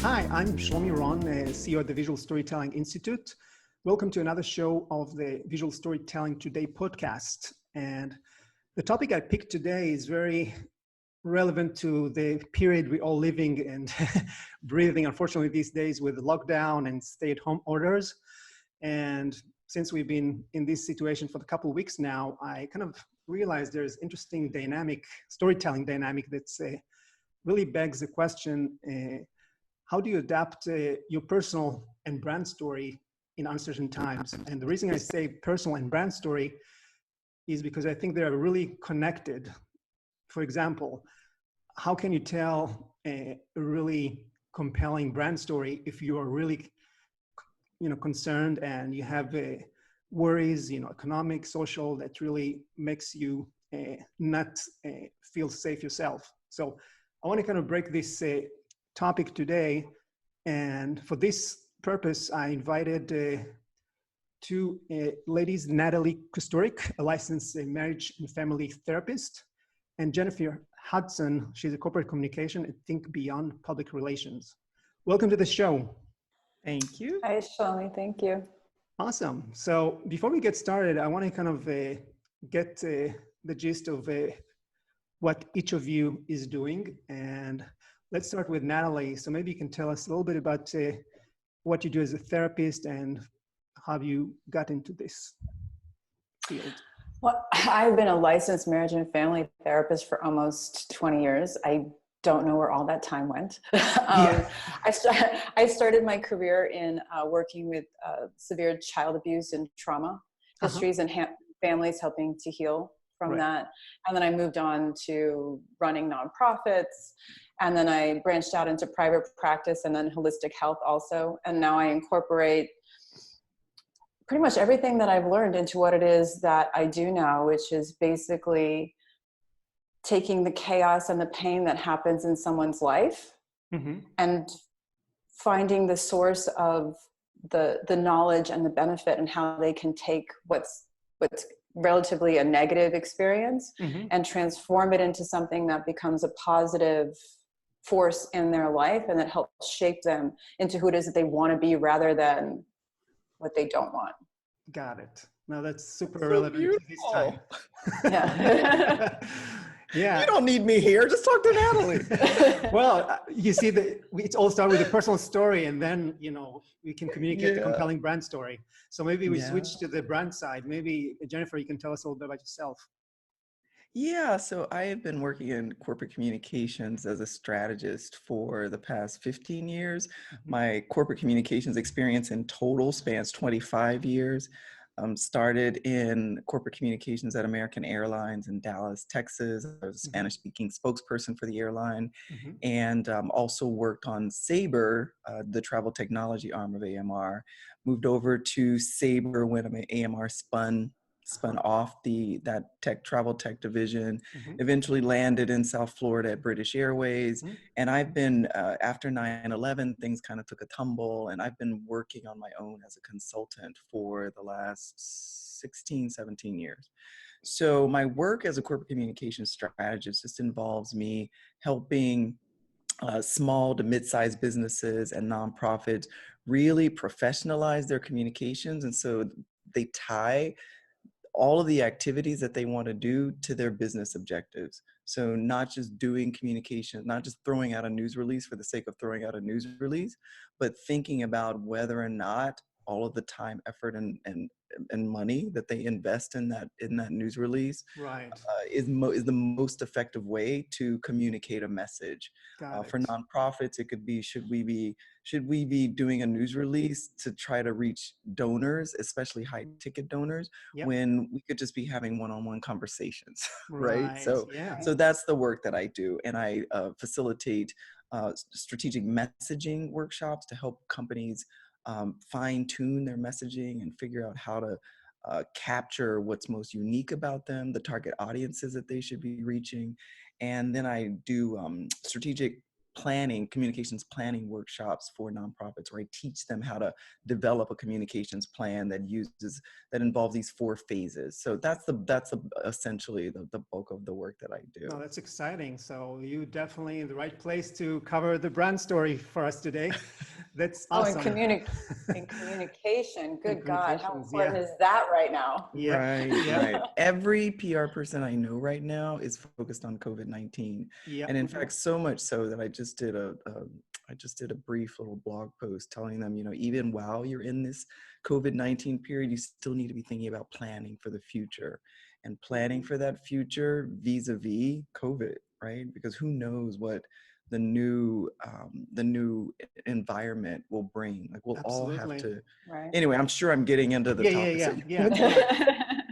Hi, I'm Shlomi Ron, CEO at the Visual Storytelling Institute. Welcome to another show of the Visual Storytelling Today podcast. And the topic I picked today is very relevant to the period we're all living and breathing, unfortunately, these days with lockdown and stay-at-home orders. And since we've been in this situation for a couple of weeks now, I kind of realized there's interesting dynamic, storytelling dynamic that's really begs the question, how do you adapt your personal and brand story in uncertain times? And the reason I say personal and brand story is because I think they're really connected. For example, how can you tell a really compelling brand story if you are really, concerned and you have worries, economic, social, that really makes you not feel safe yourself? So I want to kind of break this topic today, and for this purpose I invited two ladies, Natalie Kusturic, a licensed marriage and family therapist, and Jennifer Hudson. She's a corporate communication and think beyond public relations. Welcome to the show. Thank you. Hi, Shlomi. Thank you. Awesome. So before we get started, I want to kind of get the gist of what each of you is doing. And let's start with Natalie. So maybe you can tell us a little bit about what you do as a therapist and how you got into this field. Well, I've been a licensed marriage and family therapist for almost 20 years. I don't know where all that time went. I started my career in working with severe child abuse and trauma histories and families, helping to heal from that. And then I moved on to running nonprofits. And then I branched out into private practice and then holistic health also. And now I incorporate pretty much everything that I've learned into what it is that I do now, which is basically taking the chaos and the pain that happens in someone's life and finding the source of the knowledge and the benefit and how they can take what's relatively a negative experience and transform it into something that becomes a positive force in their life and that helps shape them into who it is that they want to be rather than what they don't want. Got it. Now that's super relevant to this time. Yeah. Yeah. You don't need me here. Just talk to Natalie. Well, you see, it all starts with a personal story, and then, we can communicate the compelling brand story. So maybe we switch to the brand side. Maybe, Jennifer, you can tell us a little bit about yourself. Yeah, so I have been working in corporate communications as a strategist for the past 15 years. My corporate communications experience in total spans 25 years. Started in corporate communications at American Airlines in Dallas, Texas. I was a Spanish-speaking spokesperson for the airline, and also worked on Sabre, the travel technology arm of AMR. Moved over to Sabre when AMR spun off that travel tech division, eventually landed in South Florida at British Airways. And I've been, after 9/11, things kind of took a tumble, and I've been working on my own as a consultant for the last 16, 17 years. So my work as a corporate communications strategist just involves me helping small to mid-sized businesses and nonprofits really professionalize their communications. And so they tie all of the activities that they want to do to their business objectives. So not just doing communication, not just throwing out a news release for the sake of throwing out a news release, but thinking about whether or not all of the time, effort, and money that they invest in that news release is the most effective way to communicate a message. For nonprofits, it could be, should we be doing a news release to try to reach donors, especially high ticket donors, when we could just be having one-on-one conversations, right? So that's the work that I do, and I facilitate strategic messaging workshops to help companies fine-tune their messaging and figure out how to capture what's most unique about them, the target audiences that they should be reaching. And then I do strategic communications planning workshops for nonprofits where I teach them how to develop a communications plan that involves these 4 phases. So that's essentially the bulk of the work that I do. No, that's exciting. So you definitely in the right place to cover the brand story for us today. That's awesome. In communication. Good In God, how communications, important is that right now? Yeah. Right. Every PR person I know right now is focused on COVID-19. Yeah. And in fact, so much so that I just did a brief little blog post telling them, even while you're in this COVID-19 period, you still need to be thinking about planning for the future and planning for that future vis-a-vis COVID, right? Because who knows what the new environment will bring. Like we'll Absolutely. all have to. Right. Anyway, I'm sure I'm getting into the topic.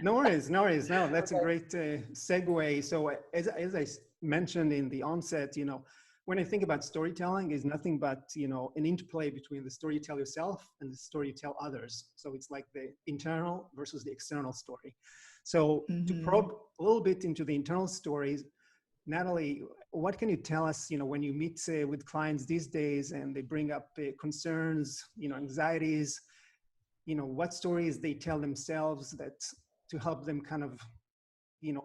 No worries. No, that's a great segue. So as I mentioned in the onset, when I think about storytelling, is nothing but an interplay between the story you tell yourself and the story you tell others. So it's like the internal versus the external story. So to probe a little bit into the internal stories, Natalie, what can you tell us, when you meet with clients these days and they bring up concerns, anxieties, what stories they tell themselves that to help them kind of,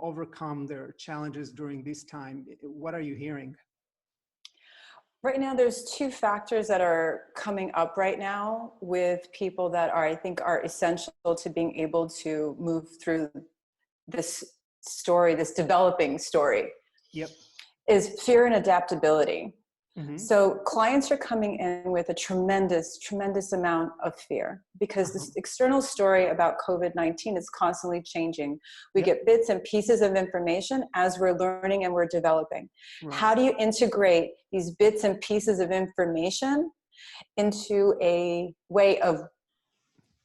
overcome their challenges during this time? What are you hearing? Right now, there's 2 factors that are coming up right now with people that I think are essential to being able to move through this story, this developing story. Yep. Is fear and adaptability. Mm-hmm. So clients are coming in with a tremendous amount of fear because this external story about COVID-19 is constantly changing. We get bits and pieces of information as we're learning and we're developing. Right. How do you integrate these bits and pieces of information into a way of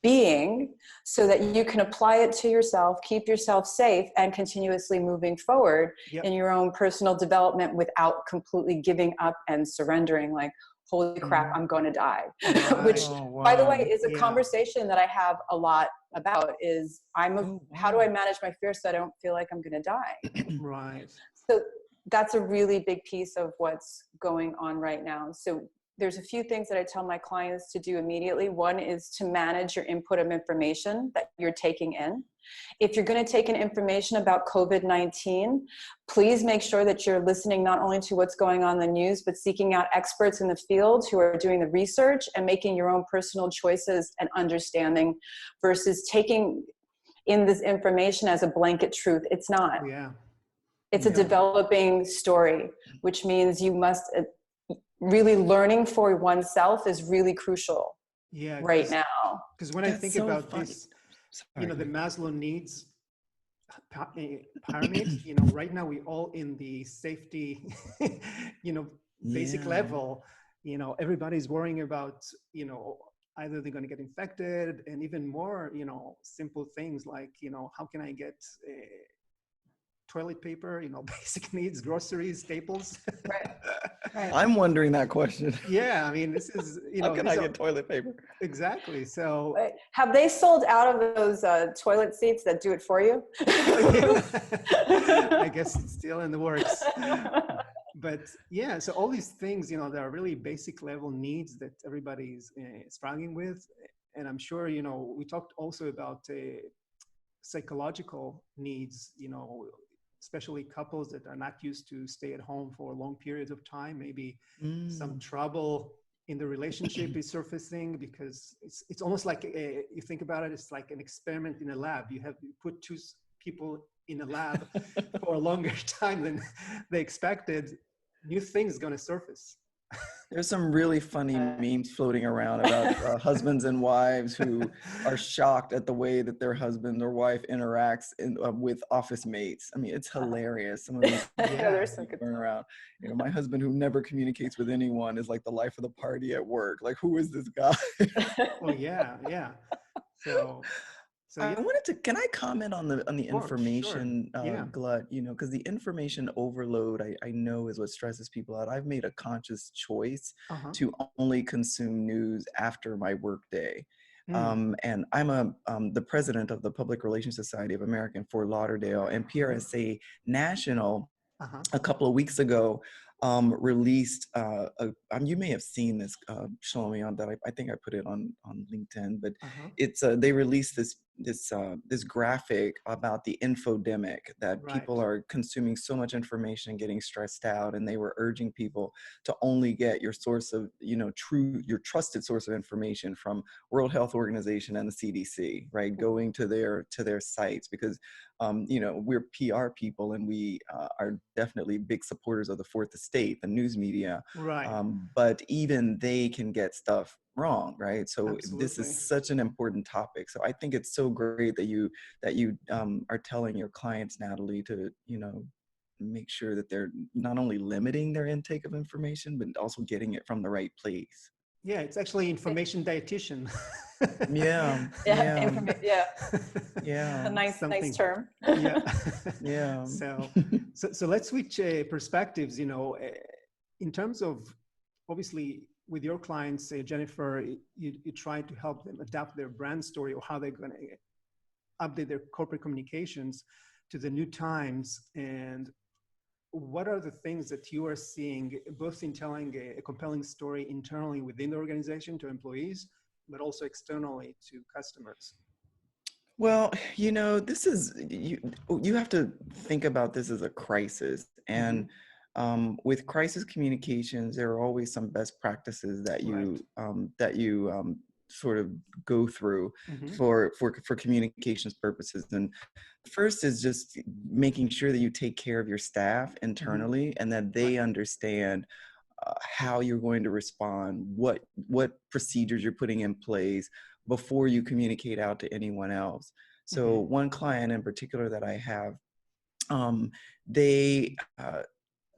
being so that you can apply it to yourself, keep yourself safe, and continuously moving forward in your own personal development without completely giving up and surrendering like, holy crap, I'm going to die. Right. Which, by the way, is a conversation that I have a lot about is how do I manage my fear so I don't feel like I'm going to die? Right. So that's a really big piece of what's going on right now. So there's a few things that I tell my clients to do immediately. One is to manage your input of information that you're taking in. If you're going to take in information about COVID-19, please make sure that you're listening not only to what's going on in the news, but seeking out experts in the field who are doing the research and making your own personal choices and understanding versus taking in this information as a blanket truth. It's not. Yeah. It's a developing story, which means you must really learning for oneself is really crucial right now. Because when I think about this, the Maslow needs pyramid, right now we all in the safety, basic level, everybody's worrying about, either they're going to get infected and even more, simple things like, how can I get toilet paper, basic needs, groceries, staples. Right. I'm wondering that question. Yeah, I mean, this is, how can I get toilet paper? Exactly. So have they sold out of those toilet seats that do it for you? I guess it's still in the works. But yeah, so all these things, there are really basic level needs that everybody's struggling with. And I'm sure, we talked also about psychological needs, especially couples that are not used to stay at home for long periods of time. Maybe some trouble in the relationship is surfacing because it's almost like you think about it, it's like an experiment in a lab. You put 2 people in a lab for a longer time than they expected. New things going to surface. There's some really funny memes floating around about husbands and wives who are shocked at the way that their husband or wife interacts with office mates. I mean, it's hilarious. Some of these going around. My husband who never communicates with anyone is like the life of the party at work. Like, who is this guy? Oh yeah. So I wanted to, can I comment on the information glut, because the information overload, I know is what stresses people out. I've made a conscious choice to only consume news after my work day. And I'm the president of the Public Relations Society of America in Fort Lauderdale, and PRSA National, a couple of weeks ago, released, you may have seen this, Shlomi, on that. I think I put it on LinkedIn, but Uh-huh. it's they released this graphic about the infodemic, that Right. people are consuming so much information, getting stressed out, and they were urging people to only get your source of, your trusted source of information from World Health Organization and the CDC, right? Going to their sites, because we're PR people, and we are definitely big supporters of the fourth estate, the news media. Right. But even they can get stuff wrong, right? So this Absolutely. is such an important topic. So I think it's so great that you are telling your clients, Natalie, to, make sure that they're not only limiting their intake of information, but also getting it from the right place. Yeah, it's actually information dietitian. Yeah, Yeah, yeah, yeah, a yeah, nice Something. term. Yeah. yeah. So let's switch perspectives. In terms of, obviously, with your clients, Jennifer, you try to help them adapt their brand story or how they're going to update their corporate communications to the new times. And what are the things that you are seeing, both in telling a compelling story internally within the organization to employees, but also externally to customers? Well, this is you have to think about this as a crisis, Mm-hmm. and with crisis communications, there are always some best practices that Right. you sort of go through Mm-hmm. for communications purposes. And first is just making sure that you take care of your staff Mm-hmm. internally, and that they Right. understand how you're going to respond, what procedures you're putting in place before you communicate out to anyone else. Mm-hmm. So one client in particular that I have, um, they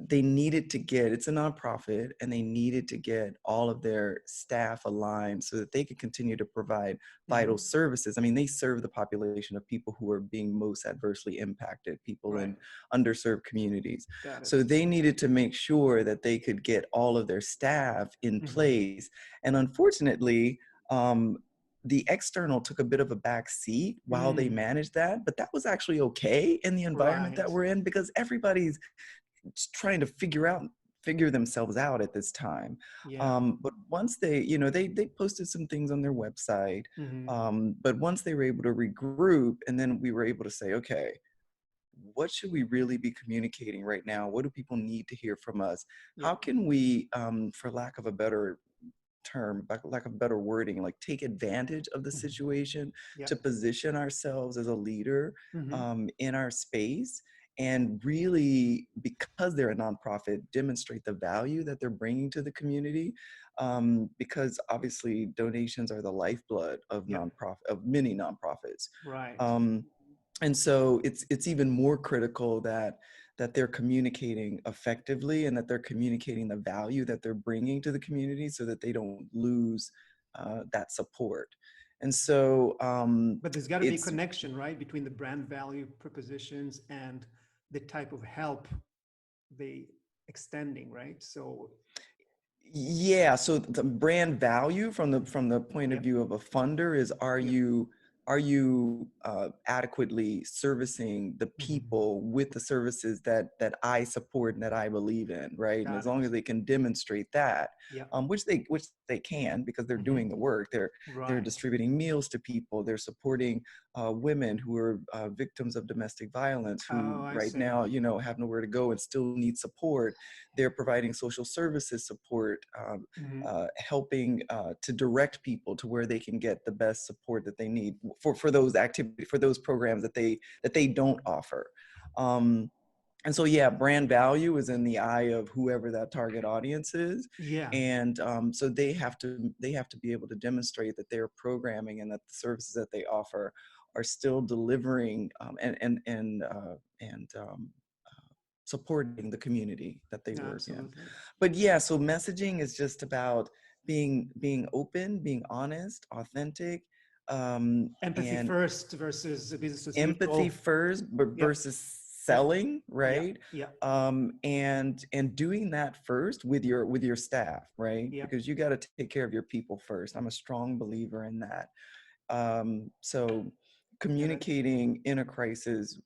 they needed to get, it's a nonprofit, and they needed to get all of their staff aligned so that they could continue to provide Mm-hmm. vital services. I mean, they serve the population of people who are being most adversely impacted, people Right. in underserved communities. Got So it. they needed to make sure that they could get all of their staff in Mm-hmm. place. And unfortunately, um, the external took a bit of a back seat while they Mm. managed that, but that was actually okay in the environment Right. that we're in, because everybody's trying to figure themselves out at this time. Yeah. But once they posted some things on their website, Mm-hmm. but once they were able to regroup, and then we were able to say, okay, what should we really be communicating right now? What do people need to hear from us? Yeah. How can we, for lack of a better term, lack of better wording, like take advantage of the Mm-hmm. situation Yeah. to position ourselves as a leader Mm-hmm. in our space, and really, because they're a nonprofit, demonstrate the value that they're bringing to the community, because obviously donations are the lifeblood of Yeah. many nonprofits. Right. um, and so it's even more critical that they're communicating effectively, and that they're communicating the value that they're bringing to the community, so that they don't lose that support. And so But there's got to be a it's connection, right, between the brand value propositions and the type of help they extending, right? So, Yeah, so the brand value from the point of yep. view of a funder is, Yep. are you adequately servicing the Mm-hmm. people with the services that I support and that I believe in, right? And as Got long it. as they can demonstrate that, Yeah. which they can, because they're Mm-hmm. doing the work, they're Right. distributing meals to people, they're supporting women who are victims of domestic violence, who Oh, I right see. now have nowhere to go and still need support. They're providing social services support, Mm-hmm. helping to direct people to where they can get the best support that they need for those activities, for those programs that they don't offer. Um, and so, yeah, brand value is in the eye of whoever that target audience is, Yeah. and so they have to be able to demonstrate that their programming and that the services that they offer are still delivering, and supporting the community that they work in. Absolutely. But yeah, so messaging is just about being open, being honest, authentic, Empathy and first versus business as empathy usual. first Yep. versus Yep. selling, Yep. right? Yep. And doing that first with your staff, right? Yep. Because you got to take care of your people first. I'm a strong believer in that. So communicating in a crisis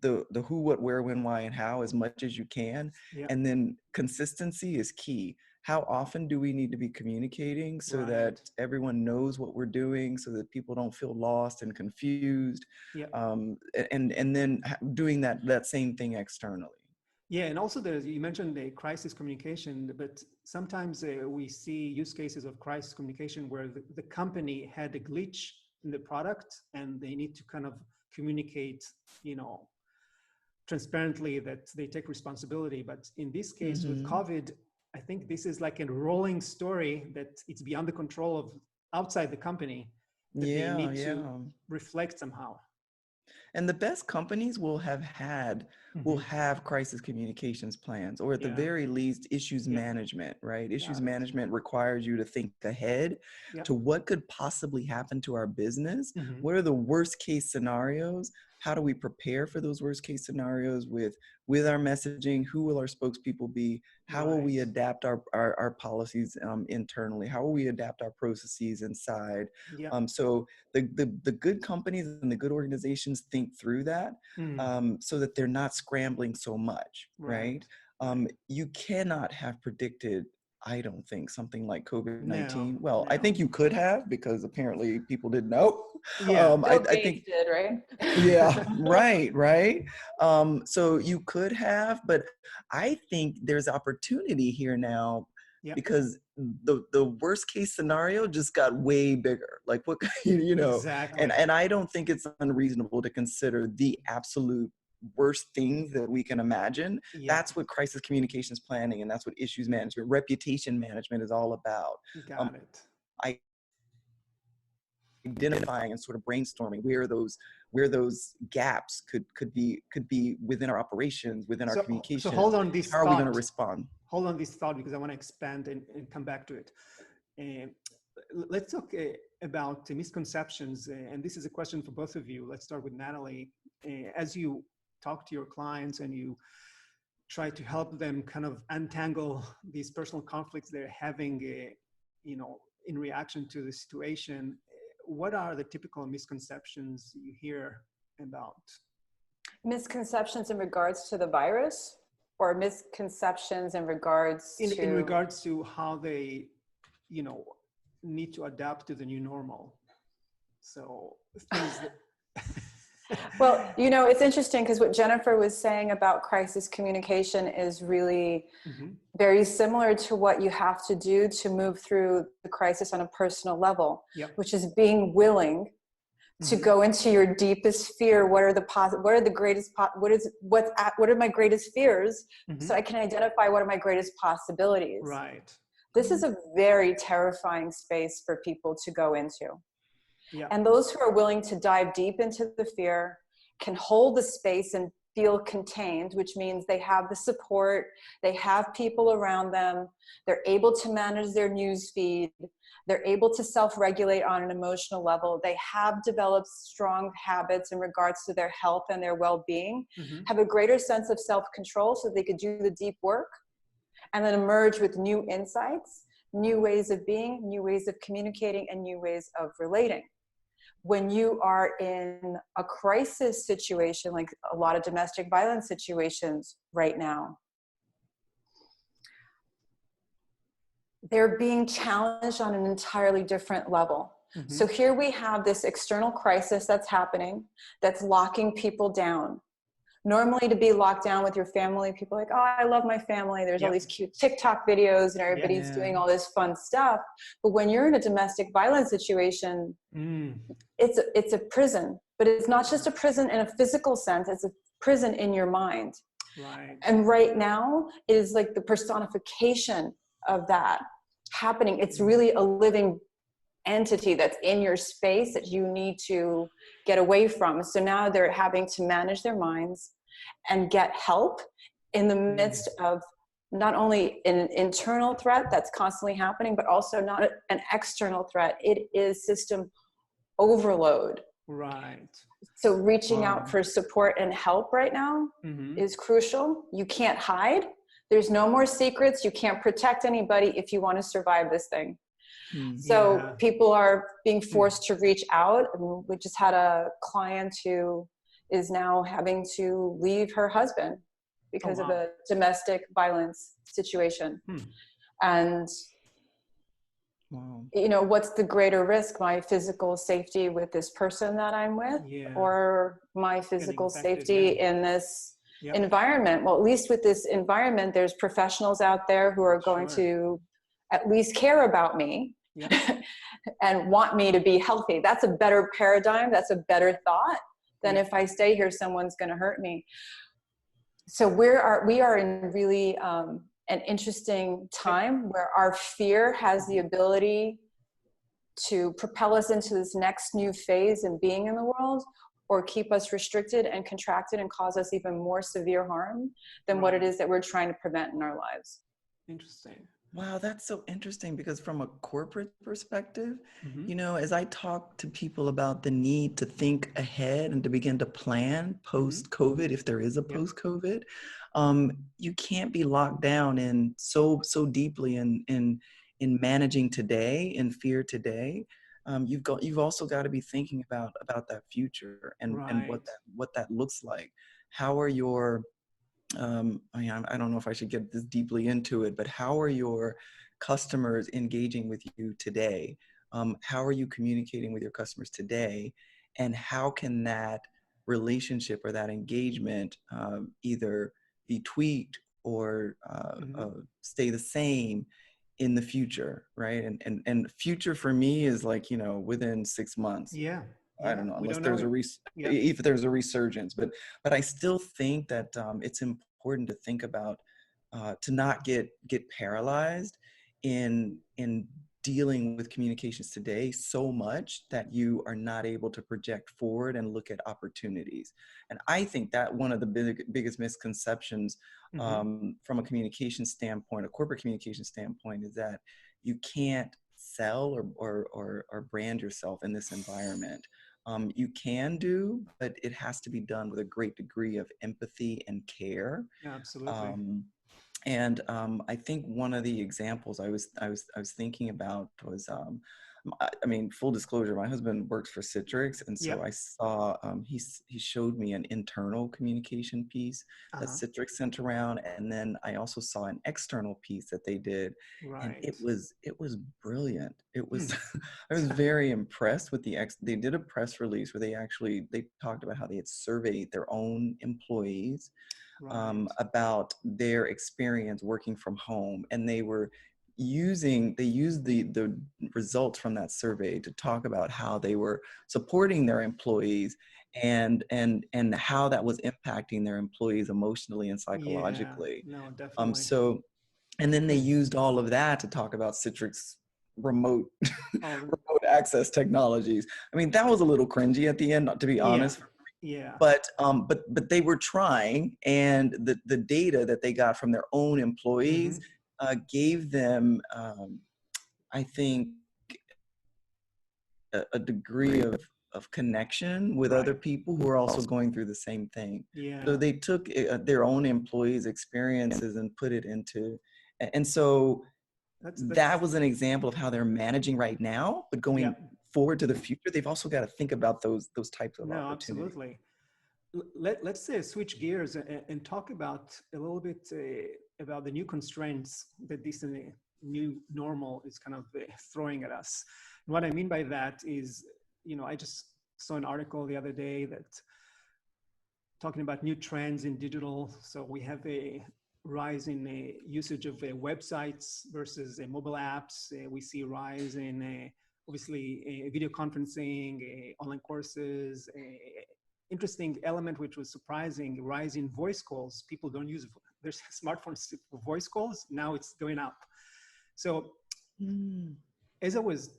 the who, what, where, when, why, and how as much as you can. Yeah. And then consistency is key. How often do we need to be communicating so that everyone knows what we're doing, so that people don't feel lost and confused? Yeah. And then doing that same thing externally. Yeah, and also you mentioned the crisis communication, but sometimes we see use cases of crisis communication where the company had a glitch in the product and they need to kind of communicate, transparently that they take responsibility. But in this case with COVID, I think this is like a rolling story that it's beyond the control of outside the company that they need to reflect somehow. And the best companies will have crisis communications plans, or at the very least issues management, right? Issues management requires you to think ahead to what could possibly happen to our business. What are the worst case scenarios? How do we prepare for those worst case scenarios with our messaging? Who will our spokespeople be? How will we adapt our policies internally? How will we adapt our processes inside? So the good companies and the good organizations think through that so that they're not scrambling so much, right? You cannot have predicted, I don't think, something like COVID-19. No. I think you could have, because apparently people didn't know. I think did, right? Right. So you could have, but I think there's opportunity here now because the worst case scenario just got way bigger. Like what, Exactly. And I don't think it's unreasonable to consider the absolute worst things that we can imagine. That's what crisis communications planning and that's what issues management, reputation management is all about. Got it. Identifying and sort of brainstorming where those gaps could be within our operations, within our communication. So hold on this How are we going to respond? Hold on this thought, because I want to expand and come back to it. Let's talk about misconceptions. And this is a question for both of you. Let's start with Natalie. As you talk to your clients and you try to help them kind of untangle these personal conflicts they're having, in reaction to the situation, what are the typical misconceptions you hear about? Misconceptions in regards to the virus, or misconceptions in regards to... In regards to how they, need to adapt to the new normal. So things that... Well, it's interesting because what Jennifer was saying about crisis communication is really very similar to what you have to do to move through the crisis on a personal level, which is being willing to go into your deepest fear. What are my greatest fears? So I can identify what are my greatest possibilities. Right. This is a very terrifying space for people to go into. And those who are willing to dive deep into the fear can hold the space and feel contained, which means they have the support, they have people around them, they're able to manage their news feed, they're able to self-regulate on an emotional level, they have developed strong habits in regards to their health and their well-being, have a greater sense of self-control so they could do the deep work, and then emerge with new insights, new ways of being, new ways of communicating, and new ways of relating. When you are in a crisis situation, like a lot of domestic violence situations right now, they're being challenged on an entirely different level. So here we have this external crisis that's happening, that's locking people down. Normally to be locked down with your family, people are like, oh, I love my family. There's all these cute TikTok videos and everybody's doing all this fun stuff. But when you're in a domestic violence situation, it's a prison. But it's not just a prison in a physical sense. It's a prison in your mind. Right. And right now it is like the personification of that happening. It's really a living entity that's in your space that you need to get away from. So now they're having to manage their minds and get help in the midst of not only an internal threat that's constantly happening, but also not an external threat. It is system overload. Right. So reaching out for support and help right now is crucial. You can't hide. There's no more secrets. You can't protect anybody if you want to survive this thing. So Yeah. people are being forced to reach out. I mean, we just had a client who is now having to leave her husband because of a domestic violence situation. And Wow. you know, what's the greater risk, my physical safety with this person that I'm with, or my physical safety in this environment? Well, at least with this environment, there's professionals out there who are going to at least care about me and want me to be healthy. That's a better paradigm. That's a better thought than if I stay here, someone's going to hurt me. So we are in really an interesting time where our fear has the ability to propel us into this next new phase in being in the world, or keep us restricted and contracted and cause us even more severe harm than what it is that we're trying to prevent in our lives. Interesting. Wow, that's so interesting, because from a corporate perspective, you know, as I talk to people about the need to think ahead and to begin to plan post-COVID, if there is a post-COVID, you can't be locked down in so deeply in managing today, in fear today. You've also got to be thinking about that future and what that looks like. How are your I mean, I don't know if I should get this deeply into it, but how are your customers engaging with you today? How are you communicating with your customers today? And how can that relationship or that engagement either be tweaked or stay the same in the future, right? And future for me is like, you know, within 6 months. I don't know, unless there's if there's a resurgence, but I still think that it's important to think about to not get paralyzed in dealing with communications today so much that you are not able to project forward and look at opportunities. And I think that one of the biggest misconceptions from a communication standpoint, a corporate communication standpoint, is that you can't sell or brand yourself in this environment. You can do, but it has to be done with a great degree of empathy and care. Absolutely. I think one of the examples I was thinking about was, I mean, full disclosure, my husband works for Citrix, and so I saw he showed me an internal communication piece that Citrix sent around, and then I also saw an external piece that they did, and it was brilliant. It was I was very impressed with they did a press release where they talked about how they had surveyed their own employees about their experience working from home, and they used the results from that survey to talk about how they were supporting their employees and how that was impacting their employees emotionally and psychologically. No, definitely. And then they used all of that to talk about Citrix remote access technologies. I mean, that was a little cringy at the end, to be honest. But they were trying, and the data that they got from their own employees gave them, I think, a degree of connection with other people who are also going through the same thing. So they took their own employees' experiences and put it into, and so that was an example of how they're managing right now, but going forward to the future, they've also got to think about those types of opportunities. Absolutely. Let's switch gears and talk about a little bit about the new constraints that this new normal is kind of throwing at us. And what I mean by that is, you know, I just saw an article the other day that talking about new trends in digital. So we have a rise in usage of websites versus mobile apps. We see a rise in obviously video conferencing, online courses. Interesting element, which was surprising, rise in voice calls. People don't use their smartphones for voice calls. Now it's going up. So as I was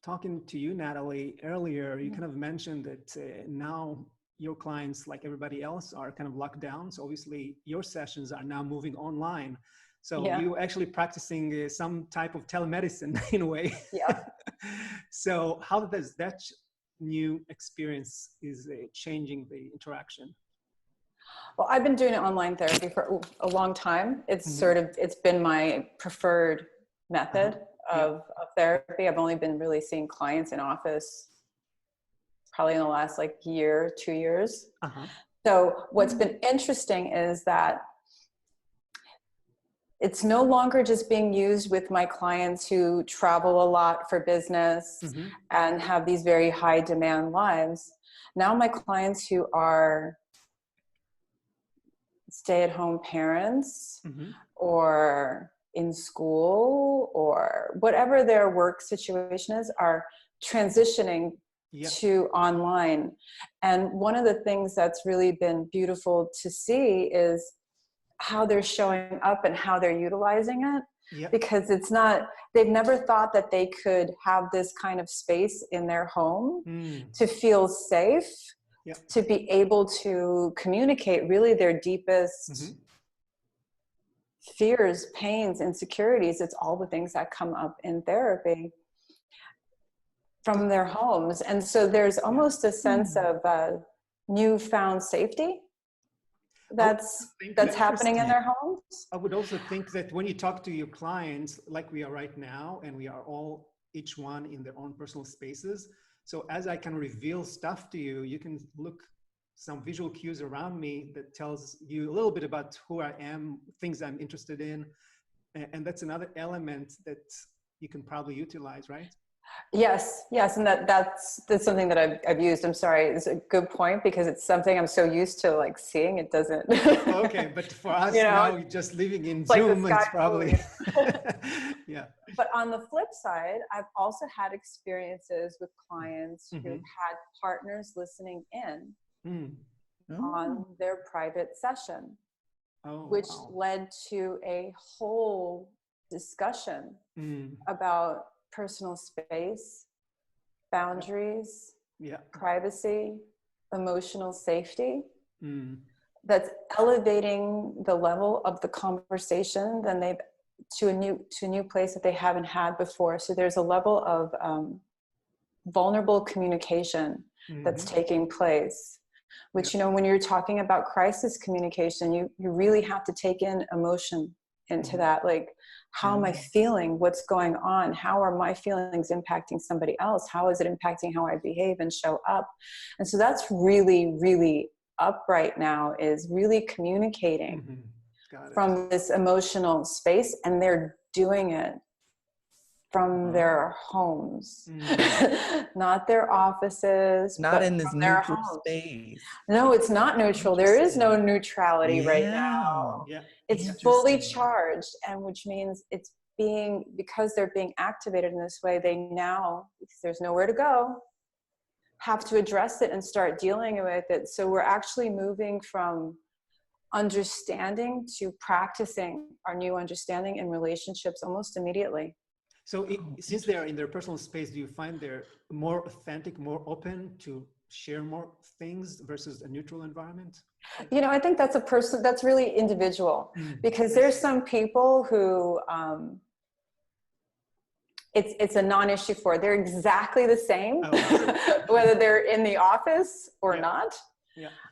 talking to you, Natalie, earlier, you kind of mentioned that now your clients, like everybody else, are kind of locked down. So obviously your sessions are now moving online. So you're actually practicing some type of telemedicine in a way. So how does that new experience is changing the interaction? Well, I've been doing online therapy for a long time. It's it's been my preferred method of therapy. I've only been really seeing clients in office probably in the last like year, 2 years. So what's been interesting is that it's no longer just being used with my clients who travel a lot for business and have these very high demand lives. Now my clients who are stay-at-home parents or in school or whatever their work situation is are transitioning to online. And one of the things that's really been beautiful to see is how they're showing up and how they're utilizing it, because it's not, they've never thought that they could have this kind of space in their home to feel safe, to be able to communicate really their deepest fears, pains, insecurities. It's all the things that come up in therapy from their homes. And so there's almost a sense of newfound safety that's happening in their homes. I would also think that when you talk to your clients, like we are right now, and we are all, each one in their own personal spaces. So as I can reveal stuff to you, you can look some visual cues around me that tells you a little bit about who I am, things I'm interested in. And that's another element that you can probably utilize, right? Yes, and that's something that I've used. I'm sorry, it's a good point because it's something I'm so used to like seeing. It doesn't. Okay, but for us now, just living in Zoom, like it's probably But on the flip side, I've also had experiences with clients who've had partners listening in on their private session, which led to a whole discussion about personal space, boundaries, privacy, emotional safety. That's elevating the level of the conversation then they've to a new place that they haven't had before. So there's a level of vulnerable communication that's taking place, which, you know, when you're talking about crisis communication, you really have to take in emotion into that. Like, how am I feeling? What's going on? How are my feelings impacting somebody else? How is it impacting how I behave and show up? And so that's really, really up right now, is really communicating from this emotional space, and they're doing it from their homes, not their offices, not in this neutral space. No, it's not neutral. There is no neutrality right now. It's fully charged, and which means it's being, because they're being activated in this way, they now, because there's nowhere to go, have to address it and start dealing with it. So we're actually moving from understanding to practicing our new understanding in relationships almost immediately. So since they're in their personal space, do you find they're more authentic, more open to share more things versus a neutral environment? You know, I think that's that's really individual, because there's some people who it's a non-issue for. They're exactly the same, whether they're in the office or not.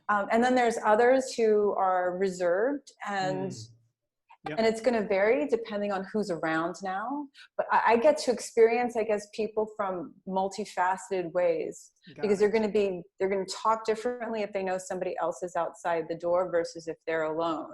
And then there's others who are reserved, and it's going to vary depending on who's around now. But I get to experience, I guess, people from multifaceted ways, because they're going to talk differently if they know somebody else is outside the door versus if they're alone.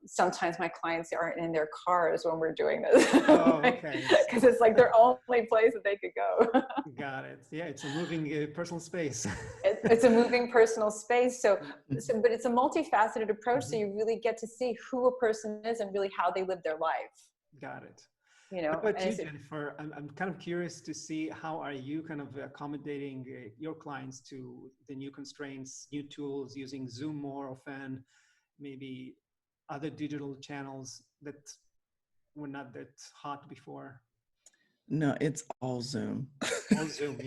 Sometimes my clients aren't in their cars when we're doing this, because it's like their only place that they could go. Got it. Yeah, it's a moving personal space. It's a moving personal space. So, but it's a multifaceted approach. So you really get to see who a person is and really how they live their life. Got it. You know, what about you, Jennifer? I'm kind of curious to see, how are you kind of accommodating your clients to the new constraints, new tools, using Zoom more often, maybe other digital channels that were not that hot before? No, it's all Zoom. All Zoom,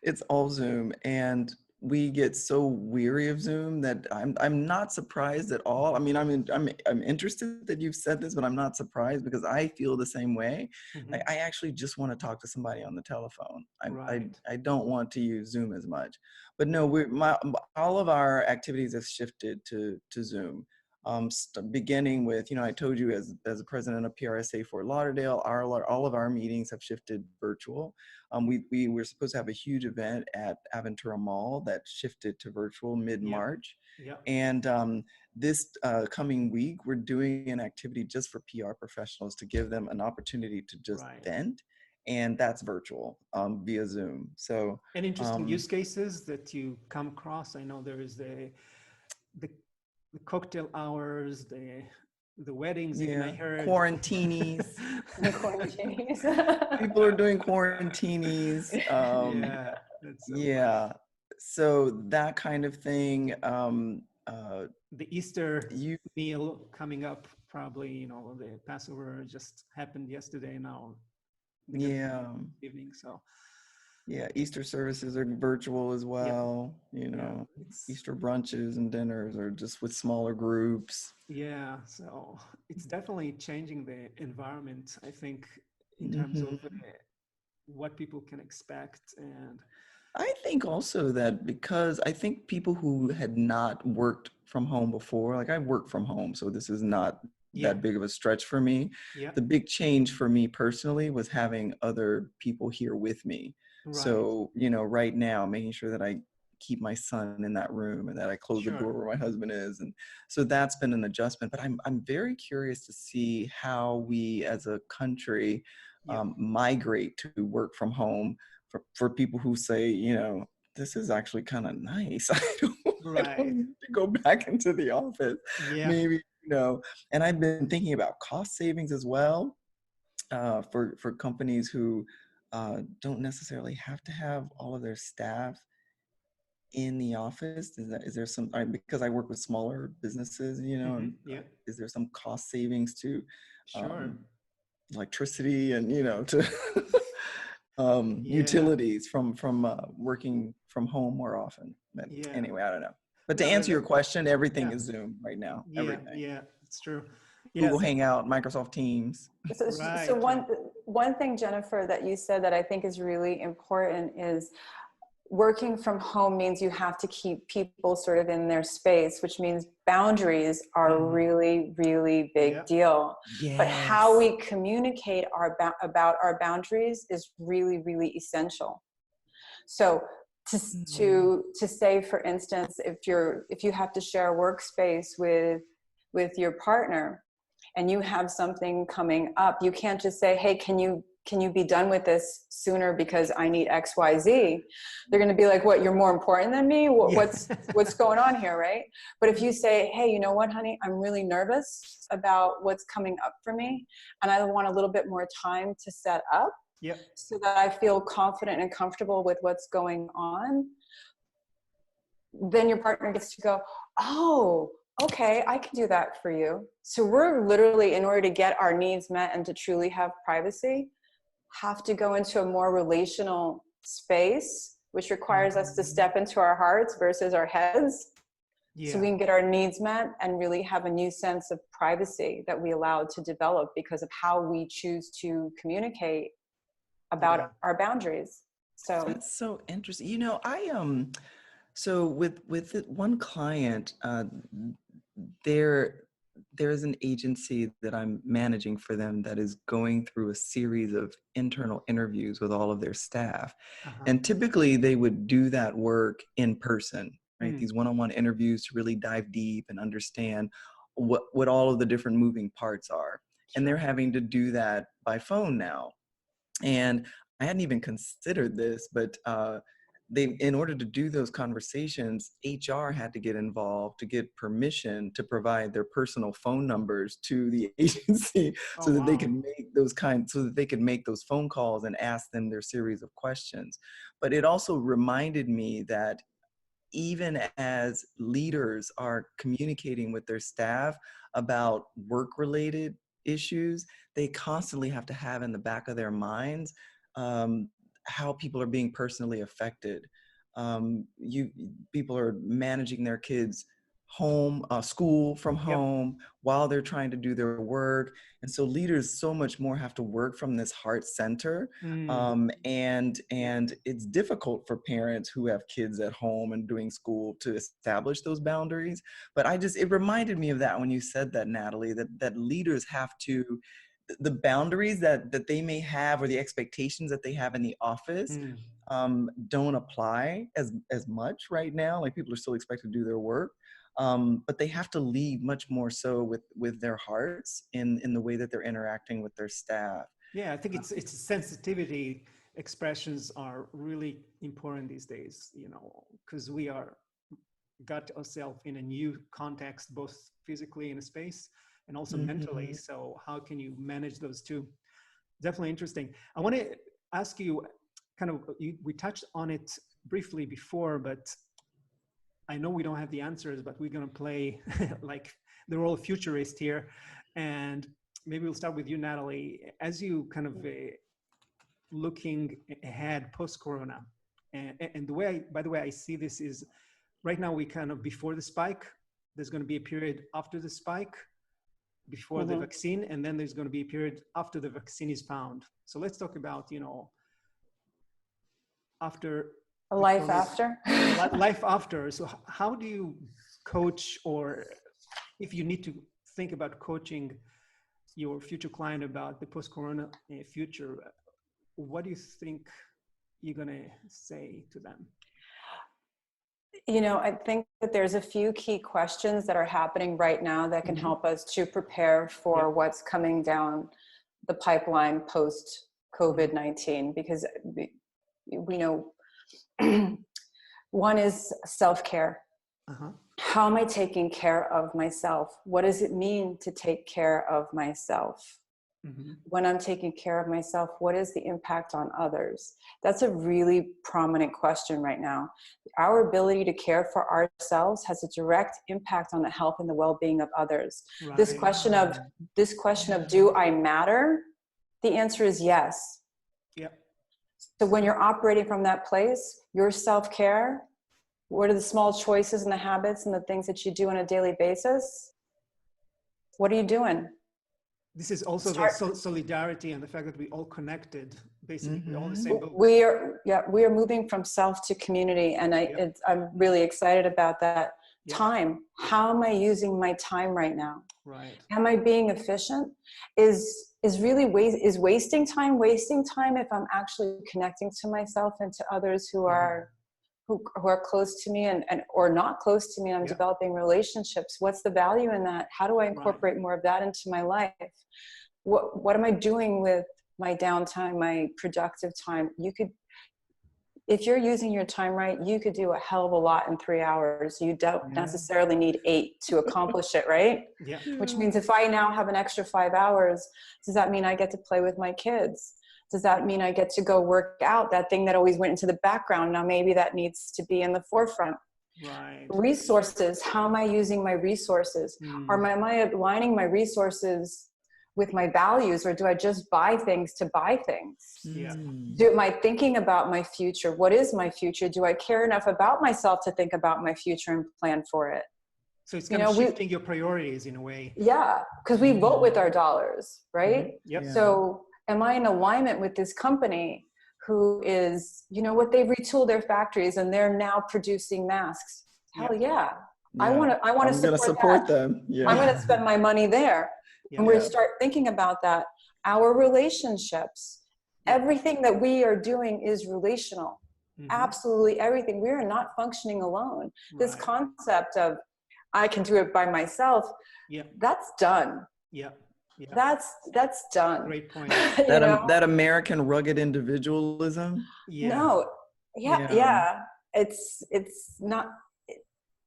It's all Zoom. And we get so weary of Zoom that I'm not surprised at all. I mean, I'm interested that you've said this, but I'm not surprised, because I feel the same way. I actually just want to talk to somebody on the telephone. I don't want to use Zoom as much. But no, all of our activities have shifted to Zoom. beginning with, I told you as a president of PRSA Fort Lauderdale, all of our meetings have shifted virtual. We were supposed to have a huge event at Aventura Mall that shifted to virtual mid-March. Yeah. And this coming week, we're doing an activity just for PR professionals to give them an opportunity to just vent. And that's virtual via Zoom. So, and interesting use cases that you come across. I know there is the cocktail hours, the weddings. Even I heard quarantinis. Quarantinis. People are doing quarantinis. Yeah, so that kind of thing. The Easter meal coming up, probably, the Passover just happened yesterday now. Evening, so. Yeah, Easter services are virtual as well. Easter brunches and dinners are just with smaller groups. Yeah, so it's definitely changing the environment, I think, in terms of what people can expect. And I think also that because I think people who had not worked from home before, like I work from home, so this is not that big of a stretch for me. The big change for me personally was having other people here with me. So, right now, making sure that I keep my son in that room and that I close the door where my husband is. And so that's been an adjustment, but I'm very curious to see how we as a country migrate to work from home for people who say, this is actually kind of nice. I don't need to go back into the office. Maybe, and I've been thinking about cost savings as well for companies who don't necessarily have to have all of their staff in the office. Is there some, because I work with smaller businesses, is there some cost savings to electricity and, to utilities from working from home more often? But anyway, I don't know. But to answer your question, everything is Zoom right now. Everything. Yeah, it's true. Google Hangout, Microsoft Teams. So one thing, Jennifer, that you said that I think is really important is working from home means you have to keep people sort of in their space, which means boundaries are a really, really big deal. But how we communicate about our boundaries is really, really essential. So to say, for instance, if you have to share a workspace with your partner and you have something coming up, you can't just say, hey, can you be done with this sooner because I need X, Y, Z? They're going to be like, what, you're more important than me? What's going on here, right? But if you say, hey, you know what, honey, I'm really nervous about what's coming up for me, and I want a little bit more time to set up so that I feel confident and comfortable with what's going on, then your partner gets to go, oh, okay, I can do that for you. So we're literally, in order to get our needs met and to truly have privacy, have to go into a more relational space, which requires us to step into our hearts versus our heads. So we can get our needs met and really have a new sense of privacy that we allowed to develop because of how we choose to communicate about our boundaries. So that's so interesting. So with one client, there's an agency that I'm managing for them that is going through a series of internal interviews with all of their staff. And typically they would do that work in person, right? These one-on-one interviews to really dive deep and understand what all of the different moving parts are. And they're having to do that by phone now. And I hadn't even considered this, but in order to do those conversations, HR had to get involved to get permission to provide their personal phone numbers to the agency so that they could make those phone calls and ask them their series of questions. But it also reminded me that even as leaders are communicating with their staff about work-related issues, they constantly have to have in the back of their minds how people are being personally affected. People are managing their kids' school from Yep. home, while they're trying to do their work. And so leaders so much more have to work from this heart center. And it's difficult for parents who have kids at home and doing school to establish those boundaries. But it reminded me of that when you said that, Natalie, that leaders have to, the boundaries that they may have, or the expectations that they have in the office, don't apply as much right now. Like, people are still expected to do their work. But they have to lead much more so with their hearts in the way that they're interacting with their staff. Yeah, I think it's sensitivity expressions are really important these days, because we got ourselves in a new context, both physically in a space and also mentally. So how can you manage those two? Definitely interesting. I want to ask you, we touched on it briefly before, but I know we don't have the answers, but we're going to play like the role of futurist here. And maybe we'll start with you, Natalie. As you looking ahead post-corona, and the way, by the way, I see this is right now we before the spike, there's going to be a period after the spike, before the vaccine, and then there's going to be a period after the vaccine is found. So let's talk about, after life after. Life after. So how do you coach, or if you need to think about coaching your future client about the post-corona future, what do you think you're going to say to them? I think that there's a few key questions that are happening right now that can help us to prepare for what's coming down the pipeline post COVID-19, because we know one is self-care. How am I taking care of myself? What does it mean to take care of myself? When I'm taking care of myself, what is the impact on others? That's a really prominent question right now. Our ability to care for ourselves has a direct impact on the health and the well-being of others. Right. This question of do I matter? The answer is yes. Yep. So when you're operating from that place, your self-care, what are the small choices and the habits and the things that you do on a daily basis? What are you doing? This is also the solidarity and the fact that we all connected, basically we're all in the same boat. We are moving from self to community, and I'm really excited about that. Time. How am I using my time right now? Right. Am I being efficient? Is wasting time if I'm actually connecting to myself and to others who are close to me and or not close to me, and I'm developing relationships. What's the value in that? How do I incorporate more of that into my life? What am I doing with my downtime, my productive time? If you're using your time right, you could do a hell of a lot in 3 hours. You don't necessarily need 8 to accomplish it, right? Yeah. Which means if I now have an extra 5 hours, does that mean I get to play with my kids? Does that mean I get to go work out, that thing that always went into the background? Now maybe that needs to be in the forefront. Right. Resources. How am I using my resources? Am I aligning my resources with my values, or do I just buy things to buy things? Yeah. Am I thinking about my future? What is my future? Do I care enough about myself to think about my future and plan for it? So it's kind of shifting your priorities in a way. Yeah, because we vote with our dollars, right? Yep. So am I in alignment with this company who is, they've retooled their factories and they're now producing masks? Hell yeah. I want to support them. Yeah. I'm going to spend my money there. And we're going to start thinking about that. Our relationships, everything that we are doing is relational. Absolutely everything. We are not functioning alone. This concept of I can do it by myself, that's done. Yeah. That's done. Great point. That American rugged individualism. No. It's not.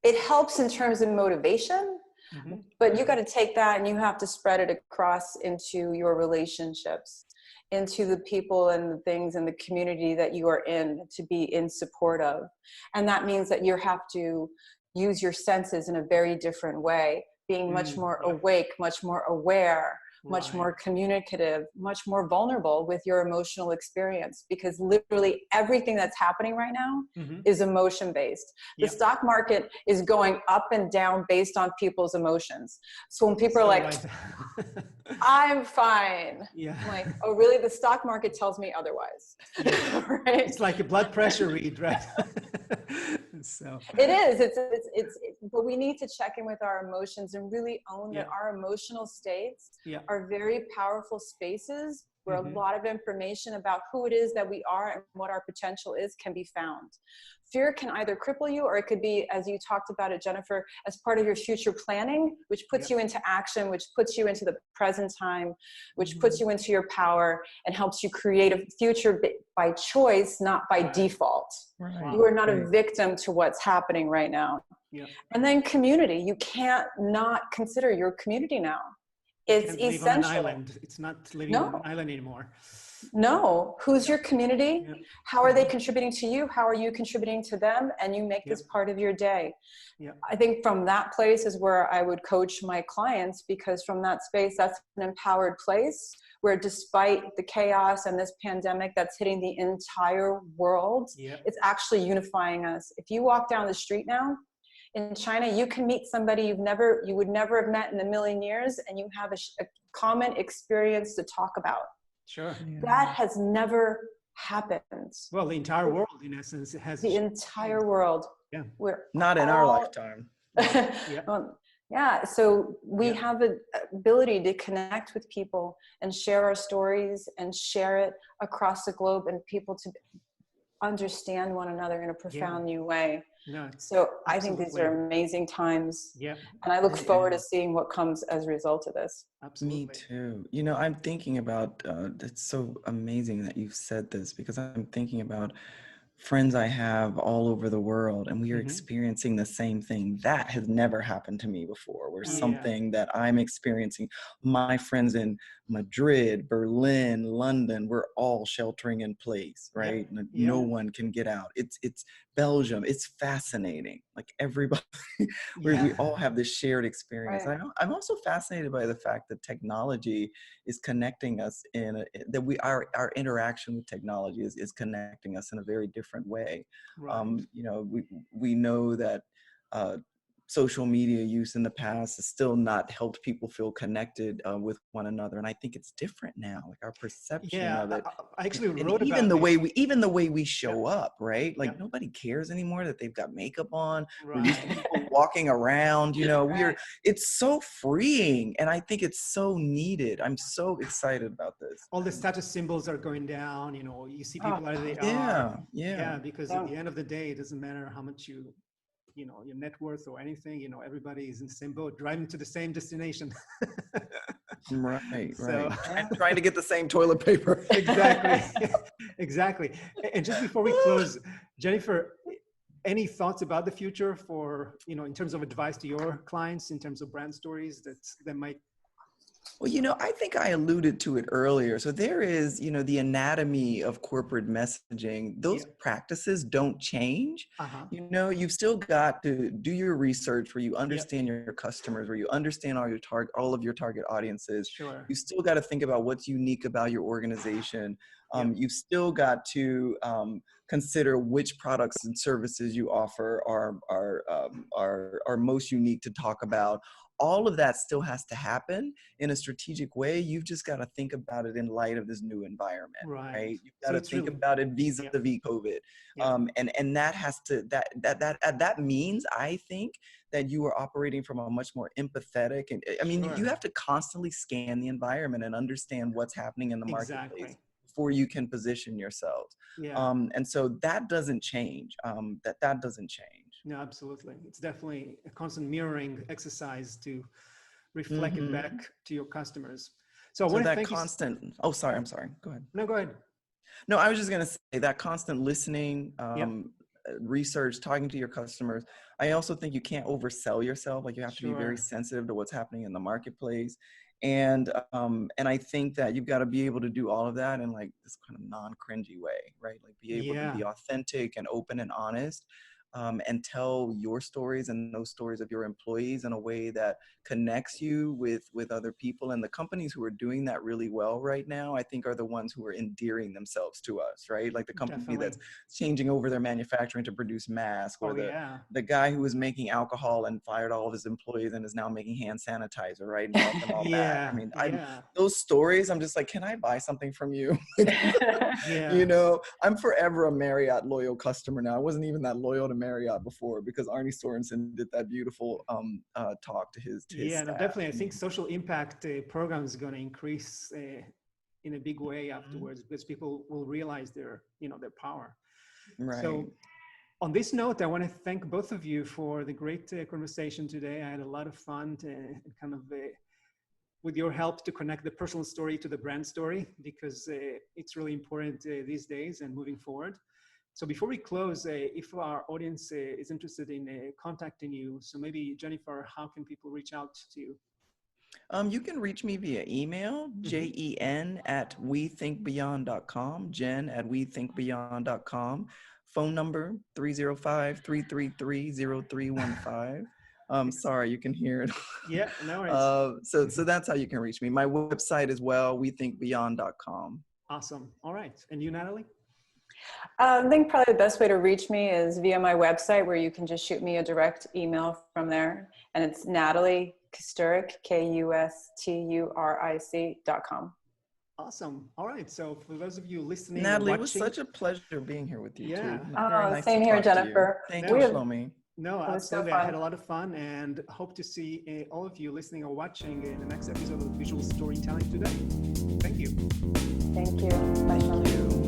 It helps in terms of motivation, but you got to take that and you have to spread it across into your relationships, into the people and the things and the community that you are in to be in support of. And that means that you have to use your senses in a very different way, being much more awake, much more aware, much Right. more communicative, much more vulnerable with your emotional experience, because literally everything that's happening right now Mm-hmm. is emotion based. The Yep. stock market is going up and down based on people's emotions. So when people are So like, right. I'm fine. Yeah. I'm like, oh, really? The stock market tells me otherwise. Yeah. Right? It's like a blood pressure read, right? So. It is. But we need to check in with our emotions and really own that Yeah. our emotional states Yeah. are very powerful spaces where Mm-hmm. a lot of information about who it is that we are and what our potential is can be found. Fear can either cripple you, or it could be, as you talked about it, Jennifer, as part of your future planning, which puts you into action, which puts you into the present time, which puts you into your power and helps you create a future by choice, not by default. Right. You are not a victim to what's happening right now. Yeah. And then community. You can't not consider your community now. It's Can't live essential. on an island. It's not living on an island anymore. No. Who's your community? Yeah. How are they contributing to you? How are you contributing to them? And you make this part of your day. Yeah. I think from that place is where I would coach my clients, because from that space, that's an empowered place where, despite the chaos and this pandemic that's hitting the entire world, it's actually unifying us. If you walk down the street now in China, you can meet somebody you would never have met in a million years, and you have a common experience to talk about. Sure. That has never happened. Well, the entire world, in essence, has The entire world. Yeah. We're not in our lifetime. Yeah. So we have an ability to connect with people and share our stories and share it across the globe, and people to understand one another in a profound new way. No, so I think these are amazing times. Yeah. And I look forward to seeing what comes as a result of this. Absolutely. Me too. You know, I'm thinking about, it's so amazing that you've said this, because I'm thinking about friends I have all over the world, and we are experiencing the same thing. That has never happened to me before, where something that I'm experiencing, my friends in Madrid, Berlin, London, we're all sheltering in place, right? No one can get out. It's Belgium. It's fascinating. Like everybody, we all have this shared experience. Right. And I'm also fascinated by the fact that technology is connecting us our interaction with technology is connecting us in a very different way. Right. You know, we know that social media use in the past has still not helped people feel connected with one another, and I think it's different now. Like our perception of it. I actually and wrote even about the way we show up, right? Like nobody cares anymore that they've got makeup on. We're used to people walking around. You know, it's so freeing, and I think it's so needed. I'm so excited about this. All the status symbols are going down. You know, you see people as they are. Yeah. Because at the end of the day, it doesn't matter how much you know, your net worth or anything, you know, everybody is in the same boat, driving to the same destination. Right. So, trying to get the same toilet paper. Exactly. Exactly. And just before we close, Jennifer, any thoughts about the future for, you know, in terms of advice to your clients, in terms of brand stories that might. Well, you know, I think I alluded to it earlier. So there is, you know, the anatomy of corporate messaging. Those practices don't change. You know, you've still got to do your research where you understand your customers, where you understand all of your target audiences. Sure. You still got to think about what's unique about your organization. You've still got to consider which products and services you offer are most unique to talk about. All of that still has to happen in a strategic way. You've just got to think about it in light of this new environment, right? You've got to think about it vis-a-vis COVID. And that has to, that means, I think, that you are operating from a much more empathetic, and I mean, you have to constantly scan the environment and understand what's happening in the marketplace before you can position yourselves. And so that doesn't change. That doesn't change. No, absolutely. It's definitely a constant mirroring exercise to reflect it back to your customers. So I want to thank constant. Oh, sorry. I'm sorry. Go ahead. No, go ahead. No, I was just going to say that constant listening, research, talking to your customers. I also think you can't oversell yourself. Like you have to be very sensitive to what's happening in the marketplace. And I think that you've got to be able to do all of that in like this kind of non-cringy way, right? Like be able to be authentic and open and honest. and tell your stories and those stories of your employees in a way that connects you with other people. And the companies who are doing that really well right now, I think, are the ones who are endearing themselves to us, right? Like the company Definitely. that's changing over their manufacturing to produce masks, or yeah. the guy who was making alcohol and fired all of his employees and is now making hand sanitizer, right? And brought them all back. I mean, those stories, I'm just like, can I buy something from you? You know, I'm forever a Marriott loyal customer now. I wasn't even that loyal to Marriott before, because Arnie Sorensen did that beautiful talk to his no, staff. definitely. I think social impact program is going to increase in a big way afterwards, because people will realize their power. Right. So on this note, I want to thank both of you for the great conversation today. I had a lot of fun kind of with your help to connect the personal story to the brand story, because it's really important these days and moving forward. So before we close, if our audience is interested in contacting you, so maybe Jennifer, how can people reach out to you? You can reach me via email, jen@wethinkbeyond.com, jen@wethinkbeyond.com. Phone number 305-333-0315. Sorry, you can hear it. Yeah, no worries. So that's how you can reach me. My website as well, wethinkbeyond.com. Awesome. All right. And you, Natalie? I think probably the best way to reach me is via my website, where you can just shoot me a direct email from there. And it's Natalie Kusturic, KUSTURIC.com. Awesome. All right. So for those of you listening, Natalie, watching, it was such a pleasure being here with you too. Oh, Nice same here, Jennifer. Thank you, Shlomi. No, It was so absolutely. fun. I had a lot of fun, and hope to see all of you listening or watching in the next episode of Visual Storytelling Today. Thank you. Thank you. Bye, Shlomi. Thank you.